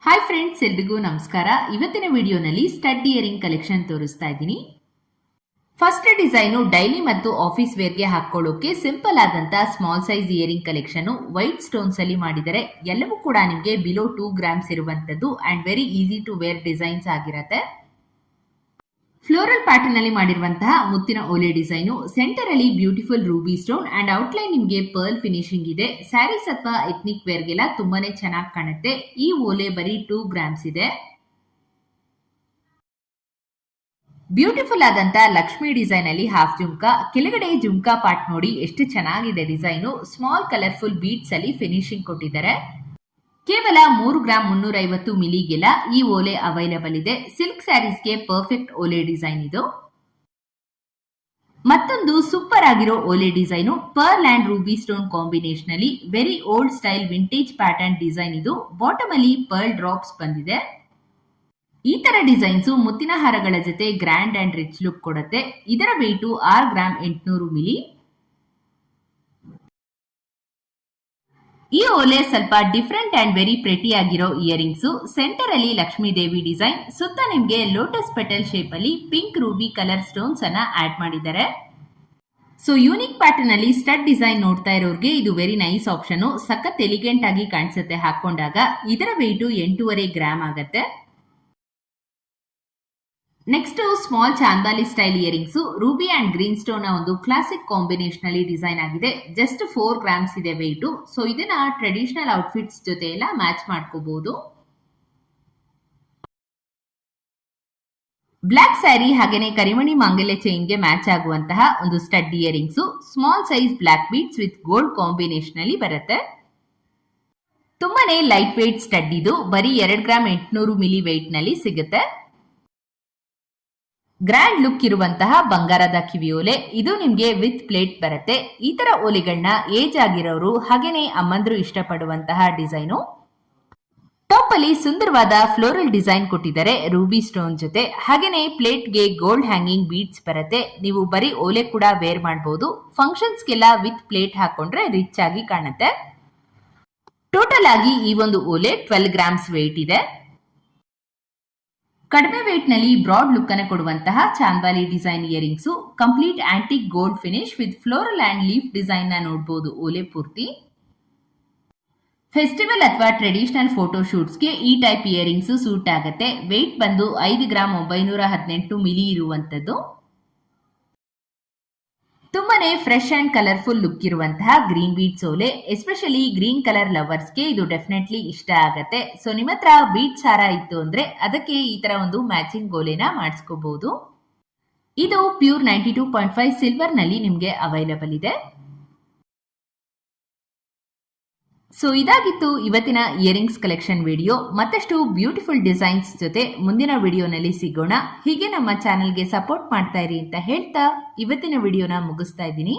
Hi friends, ಎಲ್ರಿಗೂ ನಮಸ್ಕಾರ. ಇವತ್ತಿನ ವಿಡಿಯೋನಲ್ಲಿ ಸ್ಟಡ್ ಇಯರಿಂಗ್ ಕಲೆಕ್ಷನ್ ತೋರಿಸ್ತಾ ಇದ್ದೀನಿ. ಫಸ್ಟ್ ಡಿಸೈನು ಡೈಲಿ ಮತ್ತು ಆಫೀಸ್ ವೇರ್ಗೆ ಹಾಕೊಳ್ಳೋಕೆ ಸಿಂಪಲ್ ಆದಂತ small size earring collection white stones ಅಲ್ಲಿ ಮಾಡಿದರೆ ಎಲ್ಲವೂ ಕೂಡ ನಿಮಗೆ ಬಿಲೋ 2 ಗ್ರಾಮ್ಸ್ ಇರುವಂತದ್ದು and very easy to wear designs ಆಗಿರುತ್ತೆ. ಫ್ಲೋರಲ್ ಪ್ಯಾಟರ್ನ್ ಅಲ್ಲಿ ಮಾಡಿರುವಂತಹ ಮುತ್ತಿನ ಓಲೆ ಡಿಸೈನು, ಸೆಂಟರ್ ಅಲ್ಲಿ beautiful ruby stone and outline ನಿಮಗೆ ಪರ್ಲ್ ಫಿನಿಶಿಂಗ್ ಇದೆ. ಸ್ಯಾರೀಸ್ ಅಥವಾ ಎಥ್ನಿಕ್ ವೇರ್ಗೆಲ್ಲ ತುಂಬಾನೇ ಚೆನ್ನಾಗಿ ಕಾಣುತ್ತೆ. ಈ ಓಲೆ ಬರೀ 2 ಗ್ರಾಮ್ಸ್ ಇದೆ. ಬ್ಯೂಟಿಫುಲ್ ಆದಂತ ಲಕ್ಷ್ಮಿ ಡಿಸೈನ್ ಅಲ್ಲಿ ಹಾಫ್ ಜುಮ್ಕಾ, ಕೆಳಗಡೆ ಜುಮ್ಕಾ ಪಾರ್ಟ್ ನೋಡಿ ಎಷ್ಟು ಚೆನ್ನಾಗಿದೆ ಡಿಸೈನು. ಸ್ಮಾಲ್ ಕಲರ್ಫುಲ್ ಬೀಡ್ಸ್ ಅಲ್ಲಿ ಫಿನಿಶಿಂಗ್ ಕೊಟ್ಟಿದ್ದಾರೆ. ಕೇವಲ 3 ಗ್ರಾಮ್ 350 ಮಿಲಿಗೆಲ್ಲ ಈ ಓಲೆ ಅವೈಲಬಲ್ ಇದೆ. ಸಿಲ್ಕ್ ಸ್ಯಾರೀಸ್ಗೆ ಪರ್ಫೆಕ್ಟ್ ಓಲೆ ಡಿಸೈನ್ ಇದು. ಮತ್ತೊಂದು ಸೂಪರ್ ಆಗಿರೋ ಓಲೆ design pearl and ruby stone combination ಅಲ್ಲಿ very old style vintage pattern design ಇದು. ಬಾಟಮ್ ಅಲ್ಲಿ ಪರ್ಲ್ ಡ್ರಾಪ್ಸ್ ಬಂದಿದೆ. ಈ ತರ ಡಿಸೈನ್ಸ್ ಮುತ್ತಿನ ಹಾರಗಳ ಜೊತೆ ಗ್ರ್ಯಾಂಡ್ ಅಂಡ್ ರಿಚ್ ಲುಕ್ ಕೊಡುತ್ತೆ. ಇದರ ವೆಯ್ಟ್ 6 ಗ್ರಾಮ್ 800 ಮಿಲಿ. ಈ ಓಲೆ ಸ್ವಲ್ಪ ಡಿಫರೆಂಟ್ ಅಂಡ್ ವೆರಿ ಪ್ರೆಟಿ ಆಗಿರೋ ಇಯರಿಂಗ್ಸ್. ಸೆಂಟರ್ ಅಲ್ಲಿ ಲಕ್ಷ್ಮೀ ದೇವಿ ಡಿಸೈನ್, ಸುತ್ತ ನಿಮ್ಗೆ ಲೋಟಸ್ ಪೆಟಲ್ ಶೇಪ್ ಅಲ್ಲಿ ಪಿಂಕ್ ರೂಬಿ ಕಲರ್ ಸ್ಟೋನ್ಸ್ ಅನ್ನ ಆಡ್ ಮಾಡಿದ್ದಾರೆ. ಸೊ ಯೂನಿಕ್ ಪ್ಯಾಟರ್ನ್ ಅಲ್ಲಿ ಸ್ಟಡ್ ಡಿಸೈನ್ ನೋಡ್ತಾ ಇರೋರಿಗೆ ಇದು ವೆರಿ ನೈಸ್ ಆಪ್ಷನ್. ಸಖತ್ ಎಲಿಗೆಂಟ್ ಆಗಿ ಕಾಣಿಸುತ್ತೆ ಹಾಕೊಂಡಾಗ. ಇದರ ವೆಯ್ಟ್ 8.5 ಗ್ರಾಮ್ ಆಗುತ್ತೆ. ನೆಕ್ಸ್ಟ್ ಸ್ಮಾಲ್ ಚಾಂದಾಲಿ style earrings, ruby and green stone ಒಂದು ಕ್ಲಾಸಿಕ್ ಕಾಂಬಿನೇಷನ್ ಅಲ್ಲಿ ಡಿಸೈನ್ ಆಗಿದೆ. ಜಸ್ಟ್ 4 ಗ್ರಾಮ್ಸ್ ಇದೆ ವೆಯ್ಟ್. ಸೊ ಇದನ್ನ ಟ್ರೆಡಿಷನಲ್ ಔಟ್ಫಿಟ್ಸ್ ಜೊತೆ ಎಲ್ಲ ಮ್ಯಾಚ್ ಮಾಡ್ಕೋಬಹುದು. ಬ್ಲಾಕ್ ಸ್ಯಾರಿ ಹಾಗೇನೆ ಕರಿಮಣಿ ಮಾಂಗಲ್ಯ ಚೈನ್ಗೆ ಮ್ಯಾಚ್ ಆಗುವಂತಹ ಒಂದು stud earrings. Small size black beads with gold combination ಅಲ್ಲಿ ಬರುತ್ತೆ. ತುಂಬಾನೇ ಲೈಟ್ ವೇಟ್ ಸ್ಟಡ್ ಇದು. ಬರೀ 2 ಗ್ರಾಮ್ 800 ಮಿಲಿ ವೇಟ್ ನಲ್ಲಿ ಸಿಗುತ್ತೆ. ಗ್ರ್ಯಾಂಡ್ ಲುಕ್ ಇರುವಂತಹ ಬಂಗಾರದ ಕಿವಿ ಓಲೆ ಇದು. ನಿಮ್ಗೆ ವಿತ್ ಪ್ಲೇಟ್ ಬರುತ್ತೆ. ಈ ತರ ಓಲೆಗಳನ್ನ ಏಜ್ ಆಗಿರೋರು ಹಾಗೇನೆ ಅಮ್ಮಂದ್ರು ಇಷ್ಟಪಡುವಂತಹ ಡಿಸೈನು. ಟಾಪ್ ಅಲ್ಲಿ ಸುಂದರವಾದ ಫ್ಲೋರಲ್ ಡಿಸೈನ್ ಕೊಟ್ಟಿದ್ದಾರೆ ರೂಬಿ ಸ್ಟೋನ್ ಜೊತೆ. ಹಾಗೇನೆ ಪ್ಲೇಟ್ಗೆ ಗೋಲ್ಡ್ ಹ್ಯಾಂಗಿಂಗ್ ಬೀಡ್ಸ್ ಬರುತ್ತೆ. ನೀವು ಬರೀ ಓಲೆ ಕೂಡ ವೇರ್ ಮಾಡಬಹುದು. ಫಂಕ್ಷನ್ಸ್ಗೆಲ್ಲ ವಿತ್ ಪ್ಲೇಟ್ ಹಾಕೊಂಡ್ರೆ ರಿಚ್ ಆಗಿ ಕಾಣುತ್ತೆ. ಟೋಟಲ್ ಆಗಿ ಈ ಒಂದು ಓಲೆ 12 ಗ್ರಾಮ್ಸ್ ವೇಟ್ ಇದೆ. ಕಡಿಮೆ ವೇಟ್ ನಲ್ಲಿ ಬ್ರಾಡ್ ಲುಕ್ ಅನ್ನು ಕೊಡುವಂತಹ ಚಾಂದಾಲಿ design earrings, complete antique gold finish with floral and leaf design ನ ನೋಡಬಹುದು ಓಲೆ ಪೂರ್ತಿ. ಫೆಸ್ಟಿವಲ್ ಅಥವಾ ಟ್ರೆಡಿಷನಲ್ ಫೋಟೋ ಶೂಟ್ಸ್ಗೆ ಈ ಟೈಪ್ ಇಯರಿಂಗ್ಸ್ ಸೂಟ್ ಆಗುತ್ತೆ. ವೇಟ್ ಬಂದು 5 ಗ್ರಾಮ್ 918 ಮಿಲಿ ಇರುವಂತದ್ದು. ತುಂಬಾನೇ ಫ್ರೆಶ್ ಅಂಡ್ ಕಲರ್ಫುಲ್ ಲುಕ್ ಇರುವಂತಹ ಗ್ರೀನ್ ಬೀಡ್ಸ್ ಓಲೆ. ಎಸ್ಪೆಷಲಿ ಗ್ರೀನ್ ಕಲರ್ ಲವರ್ಸ್ಗೆ ಇದು ಡೆಫಿನೆಟ್ಲಿ ಇಷ್ಟ ಆಗತ್ತೆ. ಸೊ ನಿಮ್ಮ ಹತ್ರ ಬೀಡ್ಸ್ ಹಾರ ಇತ್ತು ಅಂದ್ರೆ ಅದಕ್ಕೆ ಈ ತರ ಒಂದು ಮ್ಯಾಚಿಂಗ್ ಓಲೆನ ಮಾಡಿಸ್ಕೋಬಹುದು. ಇದು ಪ್ಯೂರ್ 92.5 ಸಿಲ್ವರ್ ನಲ್ಲಿ ನಿಮ್ಗೆ ಅವೈಲಬಲ್ ಇದೆ. ಸೊ ಇದಾಗಿತ್ತು ಇವತ್ತಿನ ಇಯರಿಂಗ್ಸ್ ಕಲೆಕ್ಷನ್ ವಿಡಿಯೋ. ಮತ್ತಷ್ಟು ಬ್ಯೂಟಿಫುಲ್ ಡಿಸೈನ್ಸ್ ಜೊತೆ ಮುಂದಿನ ವಿಡಿಯೋನಲ್ಲಿ ಸಿಗೋಣ. ಹೀಗೆ ನಮ್ಮ ಚಾನೆಲ್ಗೆ ಸಪೋರ್ಟ್ ಮಾಡ್ತಾ ಇರಿ ಅಂತ ಹೇಳ್ತಾ ಇವತ್ತಿನ ವಿಡಿಯೋನ ಮುಗಿಸ್ತಾ ಇದ್ದೀನಿ.